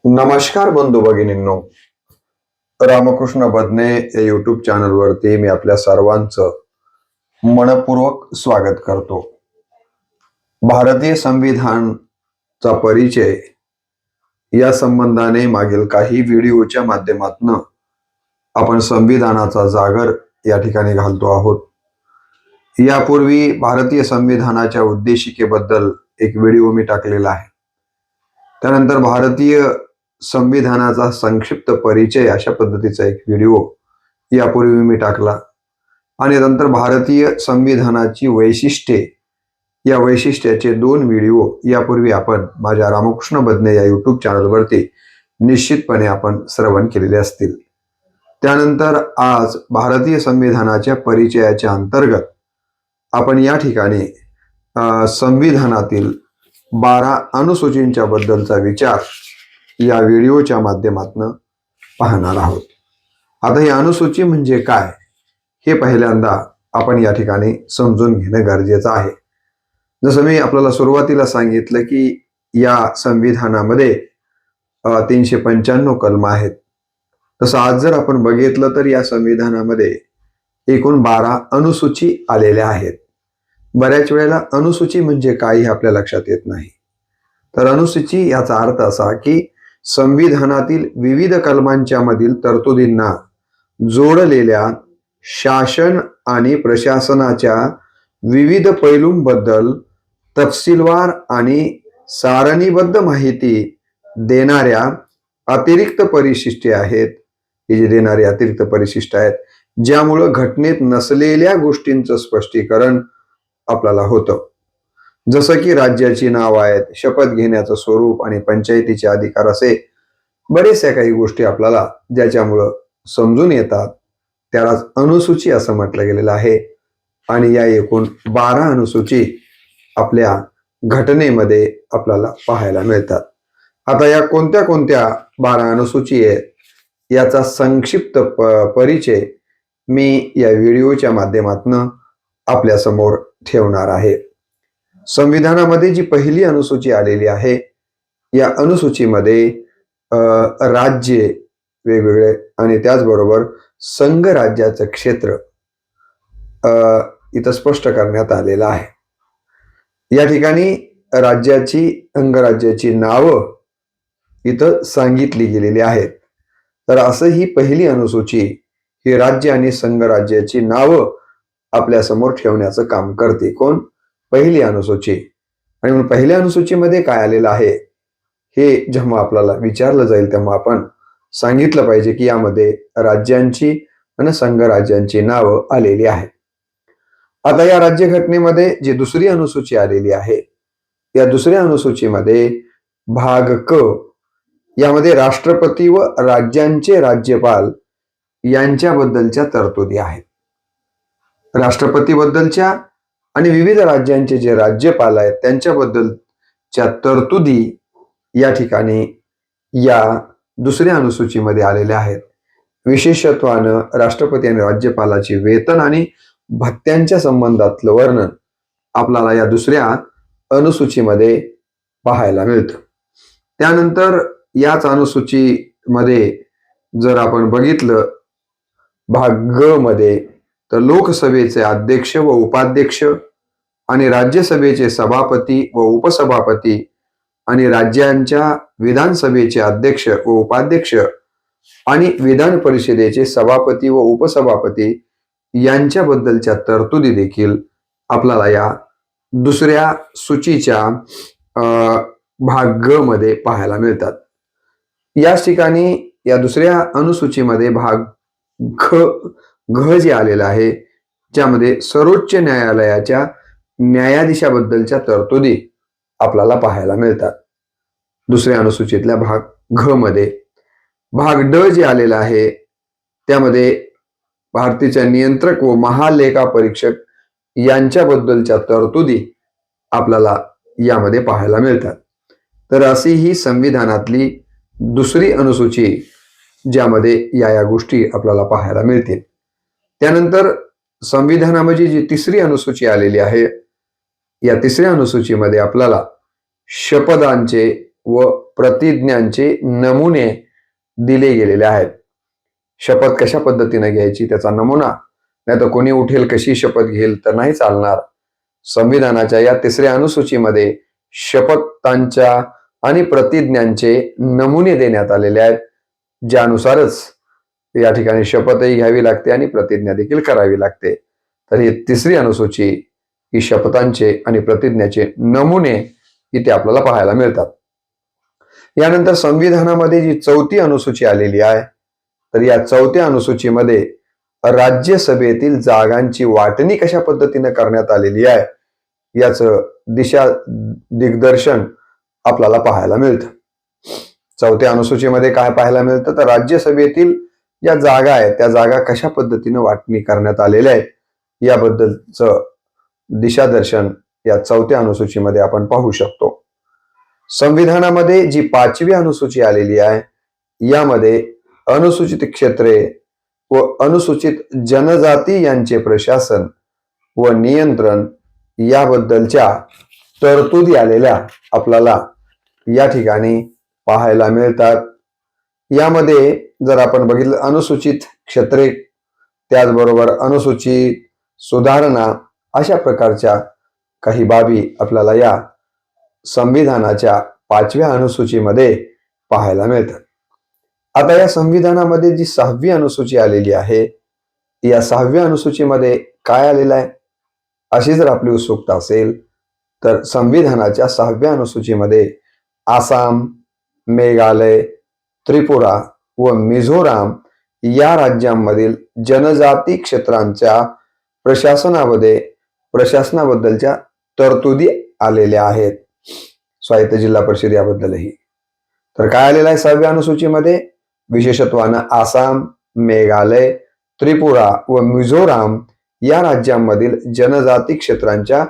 नमस्कार बंधू भगिनींनो, रामकृष्ण बदने या युट्यूब चॅनलवरती मी आपल्या सर्वांचं मनपूर्वक स्वागत करतो. भारतीय संविधानचा परिचय या संबंधाने मागील काही व्हिडिओच्या माध्यमातून आपण संविधानाचा जागर या ठिकाणी घालतो आहोत. यापूर्वी भारतीय संविधानाच्या उद्देशिकेबद्दल एक व्हिडिओ मी टाकलेला आहे. त्यानंतर भारतीय संविधानाचा संक्षिप्त परिचय अशा पद्धतीचा एक व्हिडिओ यापूर्वी मी टाकला आणि नंतर भारतीय संविधानाची वैशिष्ट्ये या वैशिष्ट्याचे 2 व्हिडिओ यापूर्वी आपण माझ्या रामकृष्ण बदने या युट्यूब चॅनलवरती निश्चितपणे आपण श्रवण केलेले असतील. त्यानंतर आज भारतीय संविधानाच्या परिचयाच्या अंतर्गत आपण या ठिकाणी संविधानातील 12 अनुसूचींच्या बद्दलचा विचार या व्हिडिओच्या माध्यमातून पाहणार आहोत. आता ही अनुसूची म्हणजे काय हे पहिल्यांदा आपण या ठिकाणी समजून घेणं गरजेचं आहे. जसं मी आपल्याला सुरुवातीला सांगितलं की या संविधानामध्ये 395 कलम आहेत. तसं आज जर आपण बघितलं तर या संविधानामध्ये एकूण 12 अनुसूची आलेल्या आहेत. बऱ्याच वेळेला अनुसूची म्हणजे काय हे आपल्या लक्षात येत नाही. तर अनुसूची याचा अर्थ असा की संविधानातील विविध कलमांच्या मधील तरतुदींना जोडलेल्या शासन आणि प्रशासनाच्या विविध पैलूंबद्दल तपशीलवार आणि सारणीबद्ध माहिती देणाऱ्या अतिरिक्त परिशिष्टे आहेत. हे जे देणारे अतिरिक्त परिशिष्ट आहेत ज्यामुळं घटनेत नसलेल्या गोष्टींचं स्पष्टीकरण आपल्याला होतं. जसं की राज्याची नाव आहेत, शपथ घेण्याचं स्वरूप आणि पंचायतीचे अधिकार असे बरेचशा काही गोष्टी आपल्याला ज्याच्यामुळं समजून येतात त्यालाच अनुसूची असं म्हटलं गेलेलं आहे. आणि या एकूण 12 अनुसूची आपल्या घटनेमध्ये आपल्याला पाहायला मिळतात. आता या कोणत्या कोणत्या 12 अनुसूची आहेत याचा संक्षिप्त परिचय मी या व्हिडिओच्या माध्यमातून आपल्या समोर ठेवणार आहे. संविधानामध्ये जी पहिली अनुसूची आलेली आहे या अनुसूचीमध्ये राज्ये वेगवेगळे आणि त्याचबरोबर संघ राज्याचं क्षेत्र इथं स्पष्ट करण्यात आलेलं आहे. या ठिकाणी राज्याची अंगराज्याची नावं इथं सांगितली गेलेली आहेत. तर असं ही पहिली अनुसूची ही राज्य आणि संघ राज्याची नावं आपल्या समोर ठेवण्याचं काम करते. कोण? पहिली अनुसूची. आणि म्हणून पहिल्या अनुसूचीमध्ये काय आलेलं आहे हे जेव्हा आपल्याला विचारलं जाईल तेव्हा आपण सांगितलं पाहिजे की यामध्ये राज्यांची आणि संघ राज्यांची नावं आलेली आहेत. आता या राज्यघटनेमध्ये जी दुसरी अनुसूची आलेली आहे या दुसऱ्या अनुसूचीमध्ये भाग क यामध्ये राष्ट्रपती व राज्यांचे राज्यपाल यांच्याबद्दलच्या तरतुदी आहेत. राष्ट्रपतीबद्दलच्या आणि विविध राज्यांचे जे राज्यपाल आहेत त्यांच्याबद्दलच्या तरतुदी या ठिकाणी या दुसऱ्या अनुसूचीमध्ये आलेल्या आहेत. विशेषत्वानं राष्ट्रपती आणि राज्यपालाची वेतन आणि भत्त्यांच्या संबंधातलं वर्णन आपल्याला या दुसऱ्या अनुसूचीमध्ये पाहायला मिळतं. त्यानंतर याच अनुसूचीमध्ये जर आपण बघितलं भाग ग मध्ये तर लोकसभेचे अध्यक्ष व उपाध्यक्ष आणि राज्यसभेचे सभापती व उपसभापती आणि राज्यांच्या विधानसभेचे अध्यक्ष व उपाध्यक्ष आणि विधान परिषदेचे सभापती व उपसभापती यांच्याबद्दलच्या तरतुदी देखील आपल्याला या दुसऱ्या सूचीच्या भाग ग मध्ये पाहायला मिळतात. याच ठिकाणी या दुसऱ्या अनुसूचीमध्ये भाग घ जे आलेलं आहे ज्यामध्ये सर्वोच्च न्यायालयाच्या न्यायाधीशाबद्दलच्या तरतुदी आपल्याला पाहायला मिळतात. दुसऱ्या अनुसूचीतल्या भाग घ मध्ये भाग ड जे आलेलं आहे त्यामध्ये भारतीय नियंत्रक व महालेखा परीक्षक यांच्याबद्दलच्या तरतुदी आपल्याला यामध्ये पाहायला मिळतात. तर अशी ही संविधानातली दुसरी अनुसूची ज्यामध्ये या गोष्टी आपल्याला पाहायला मिळतील. त्यानंतर संविधानामध्ये जी तिसरी अनुसूची आलेली आहे या तिसऱ्या अनुसूचीमध्ये आपल्याला शपथांचे व प्रतिज्ञांचे नमुने दिले गेलेले आहेत. शपथ कशा पद्धतीने घ्यायची त्याचा नमुना, नाही तर कोणी उठेल कशी शपथ घेईल तर नाही चालणार. संविधानाच्या या 3ऱ्या अनुसूचीमध्ये शपथांच्या आणि प्रतिज्ञांचे नमुने देण्यात आलेले आहेत, ज्यानुसारच या ठिकाणी शपथही घ्यावी लागते आणि प्रतिज्ञा देखील करावी लागते. तर ही 3री अनुसूची ही शपथांचे आणि प्रतिज्ञाचे नमुने इथे आपल्याला पाहायला मिळतात. यानंतर संविधानामध्ये जी 4थी अनुसूची आलेली आहे, तर या 4थ्या अनुसूचीमध्ये राज्यसभेतील जागांची वाटणी कशा पद्धतीने करण्यात आलेली आहे याचं दिशा दिग्दर्शन आपल्याला पाहायला मिळतं. 4थ्या अनुसूचीमध्ये काय पाहायला मिळतं, तर राज्यसभेतील ज्या जागा आहेत त्या जागा कशा पद्धतीने वाटणी करण्यात आलेल्या आहेत याबद्दलचं दिशादर्शन या 4थ्या अनुसूचीमध्ये आपण पाहू शकतो. संविधानामध्ये जी 5वी अनुसूची आलेली आहे यामध्ये अनुसूचित क्षेत्रे व अनुसूचित जनजाती यांचे प्रशासन व नियंत्रण याबद्दलच्या तरतुदी आलेल्या आपल्याला या ठिकाणी पाहायला मिळतात. यामध्ये जर आपण बघितलं अनुसूचित क्षेत्रे, त्याचबरोबर अनुसूचित सुधारणा, अशा प्रकारच्या काही बाबी आपल्याला या संविधानाच्या 5व्या अनुसूचीमध्ये पाहायला मिळतात. आता या संविधानामध्ये जी 6वी अनुसूची आलेली आहे, या 6व्या अनुसूचीमध्ये काय आलेलं आहे अशी जर आपली उत्सुकता असेल तर संविधानाच्या 6व्या अनुसूचीमध्ये आसाम, मेघालय, त्रिपुरा व मिझोराम या राज्यांमधील जनजाती क्षेत्रांच्या प्रशासनाबद्दलच्या तरतुदी आलेल्या आहेत. स्वायत्त जिल्हा परिषद याबद्दलही. तर काय आलेलं आहे 6व्या अनुसूचीमध्ये, विशेषत्वानं आसाम, मेघालय, त्रिपुरा व मिझोराम या राज्यांमधील जनजाती क्षेत्रांच्या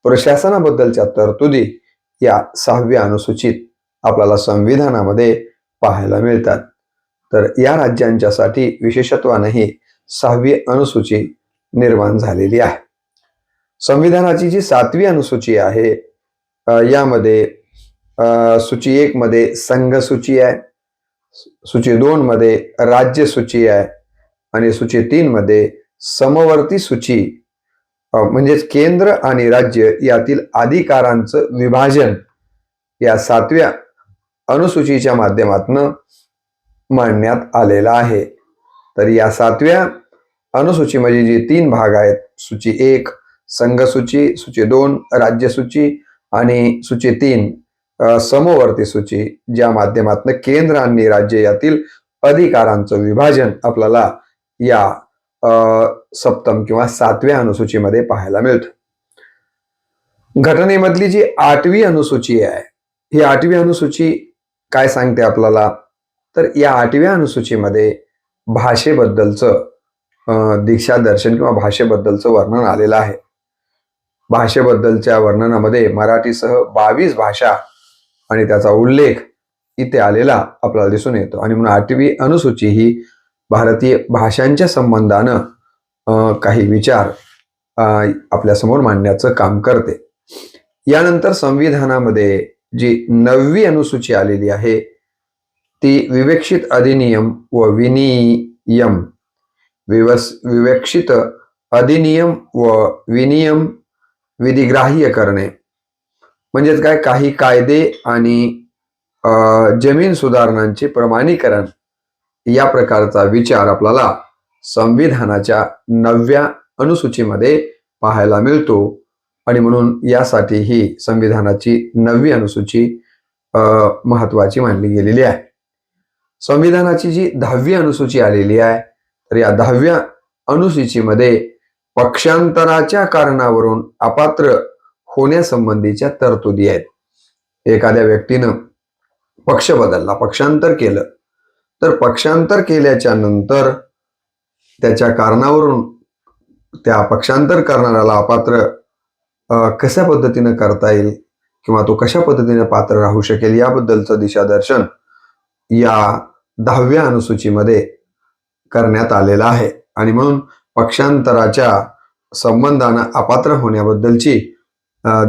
प्रशासनाबद्दलच्या तरतुदी या 6व्या अनुसूचीत आपल्याला संविधानामध्ये पाहायला मिळतात. तर या राज्यांच्यासाठी विशेषत्वानंही 6वी अनुसूची निर्माण झालेली आहे. संविधानाची जी 7वी अनुसूची आहे यामध्ये सूची 1 मध्ये संघ सूची आहे, सूची 2 मध्ये राज्य सूची आहे आणि सूची 3 मध्ये समवर्ती सूची, म्हणजेच केंद्र आणि राज्य यातील अधिकारांचं विभाजन या 7व्या अनुसूचीच्या माध्यमातून मांडण्यात आलेला आहे. तर या 7व्या अनुसूचीमध्ये जे 3 भाग आहेत, सूची 1 संघ सूची, सूची 2 राज्य सूची आणि सूची 3 समवर्ती सूची, ज्या माध्यमातून केंद्र आणि राज्य यातील अधिकारांचं विभाजन आपल्याला या सप्तम किंवा 7व्या अनुसूचीमध्ये पाहायला मिळतं. घटनेमधली जी 8वी अनुसूची आहे, ही 8वी अनुसूची काय सांगते आपल्याला, तर या 8व्या अनुसूचीमध्ये भाषेबद्दलचं दिशादर्शन किंवा भाषेबद्दलचं वर्णन आलेलं आहे. भाषेबद्दलच्या वर्णनामध्ये मराठीसह 22 भाषा आणि त्याचा उल्लेख इथे आलेला आपल्याला दिसून येतो. आणि म्हणून 8वी अनुसूची ही भारतीय भाषांच्या संबंधानं काही विचार आपल्यासमोर मांडण्याचं काम करते. यानंतर संविधानामध्ये जी 9वी अनुसूची आलेली आहे ती विवेक्षित अधिनियम व विनियम, विवेक्षित अधिनियम व विनियम विधिग्राह्य करणे, म्हणजेच काय, काही कायदे आणि जमीन सुधारणांचे प्रमाणीकरण या प्रकारचा विचार आपल्याला संविधानाच्या 9व्या अनुसूचीमध्ये पाहायला मिळतो. आणि म्हणून यासाठी ही संविधानाची 9वी अनुसूची महत्वाची मानली गेलेली आहे. संविधानाची जी 10वी अनुसूची आलेली आहे, तर या 10व्या अनुसूचीमध्ये पक्षांतराच्या कारणावरून अपात्र होण्यासंबंधीच्या तरतुदी आहेत. एखाद्या व्यक्तीनं पक्ष बदलला, पक्षांतर केलं, तर पक्षांतर केल्याच्या नंतर त्याच्या कारणावरून त्या पक्षांतर करणाऱ्याला अपात्र कशा पद्धतीनं करता येईल किंवा तो कशा पद्धतीने पात्र राहू शकेल याबद्दलचं दिशादर्शन या 10व्या अनुसूचीमध्ये करण्यात आलेलं आहे. आणि म्हणून पक्षांतराच्या संबंधानं अपात्र होण्याबद्दलची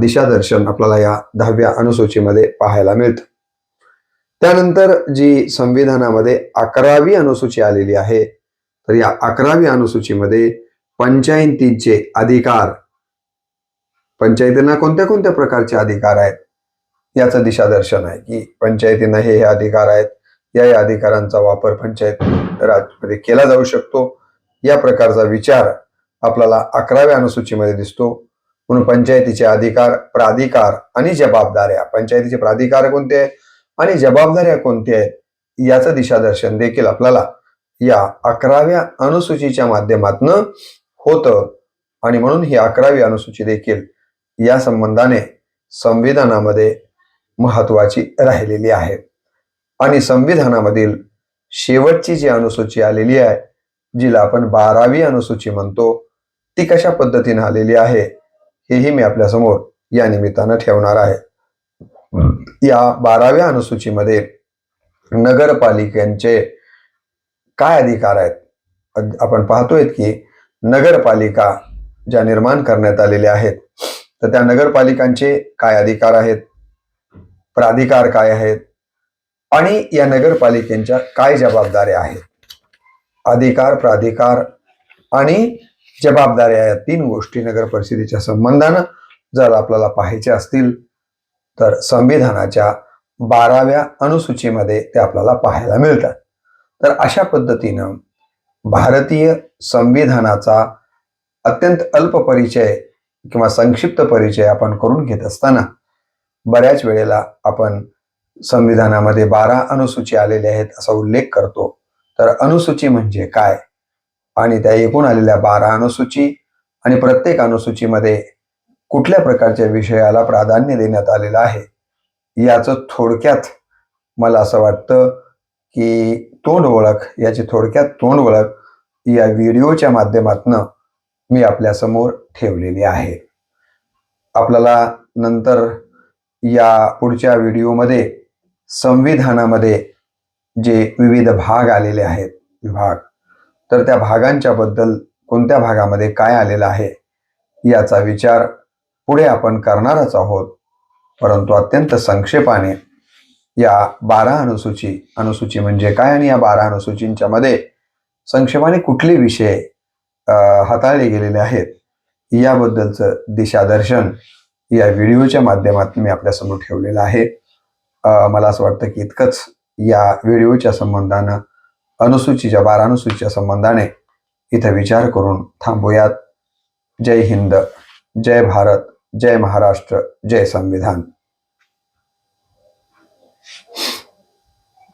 दिशादर्शन आपल्याला या 10व्या अनुसूचीमध्ये पाहायला मिळतं. त्यानंतर जी संविधानामध्ये 11वी अनुसूची आलेली आहे, तर या 11वी अनुसूचीमध्ये पंचायतींचे अधिकार, पंचायतींना कोणत्या कोणत्या प्रकारचे अधिकार आहेत याचं दिशादर्शन आहे, की पंचायतींना हे अधिकार आहेत, या अधिकारांचा वापर पंचायत राजमध्ये केला जाऊ शकतो, या प्रकारचा विचार आपल्याला 11व्या अनुसूचीमध्ये दिसतो. म्हणून पंचायतीचे अधिकार, प्राधिकार आणि जबाबदाऱ्या, पंचायतीचे प्राधिकार कोणते आहेत आणि जबाबदाऱ्या कोणत्या आहेत याचं दिशादर्शन देखील आपल्याला या 11व्या अनुसूचीच्या माध्यमातून होतं. आणि म्हणून ही 11वी अनुसूची देखील या संबंधाने संविधानामध्ये महत्वाची राहिलेली आहे. आणि संविधानामधील शेवटची जी अनुसूची आलेली आहे, जिला आपण 12वी अनुसूची म्हणतो, ती कशा पद्धतीने आलेली आहे हेही मी आपल्या समोर या निमित्तानं ठेवणार आहे. या 12व्या अनुसूचीमध्ये नगरपालिकांचे काय अधिकार आहेत. आपण पाहतोय की नगरपालिका ज्या निर्माण करण्यात आलेल्या आहेत, तर त्या नगरपालिकांचे काय अधिकार आहेत, प्राधिकार काय आहेत आणि या नगरपालिकेच्या काय जबाबदाऱ्या आहेत. अधिकार, प्राधिकार आणि जबाबदाऱ्या या 3 गोष्टी नगर परिषदेच्या संबंधानं जर आपल्याला पाहायच्या असतील तर संविधानाच्या 12व्या अनुसूचीमध्ये ते आपल्याला पाहायला मिळतात. तर अशा पद्धतीनं भारतीय संविधानाचा अत्यंत अल्प परिचय किंवा संक्षिप्त परिचय आपण करून घेत असताना बऱ्याच वेळेला आपण संविधानामध्ये 12 अनुसूची आलेल्या आहेत असा उल्लेख करतो. तर अनुसूची म्हणजे काय आणि त्या एकूण आलेल्या 12 अनुसूची आणि प्रत्येक अनुसूचीमध्ये कुठल्या प्रकारच्या विषयाला प्राधान्य देण्यात आलेलं आहे याचं थोडक्यात मला असं वाटतं की याची थोडक्यात तोंड ओळख या व्हिडिओच्या माध्यमातून मी आपल्या समोर ठेवलेली आहे. आपल्याला नंतर या पुढच्या व्हिडिओमध्ये संविधानामध्ये जे विविध भाग आलेले आहेत, विभाग, तर त्या भागांच्या बद्दल कोणत्या भागामध्ये काय आलेलं आहे याचा विचार पुढे आपण करणारच आहोत. परंतु अत्यंत संक्षेपाने या 12 अनुसूची म्हणजे काय आणि या 12 अनुसूचींच्या मध्ये संक्षेपाने कुठले विषय हाताळले गेलेले आहेत याबद्दलचं दिशादर्शन या व्हिडिओच्या माध्यमातून मी आपल्यासमोर ठेवलेलं आहे. मला असं वाटतं की इतकंच या व्हिडिओच्या संबंधानं 12 अनुसूचीच्या संबंधाने इथं विचार करून थांबूयात. जय हिंद, जय भारत, जय महाराष्ट्र, जय संविधान.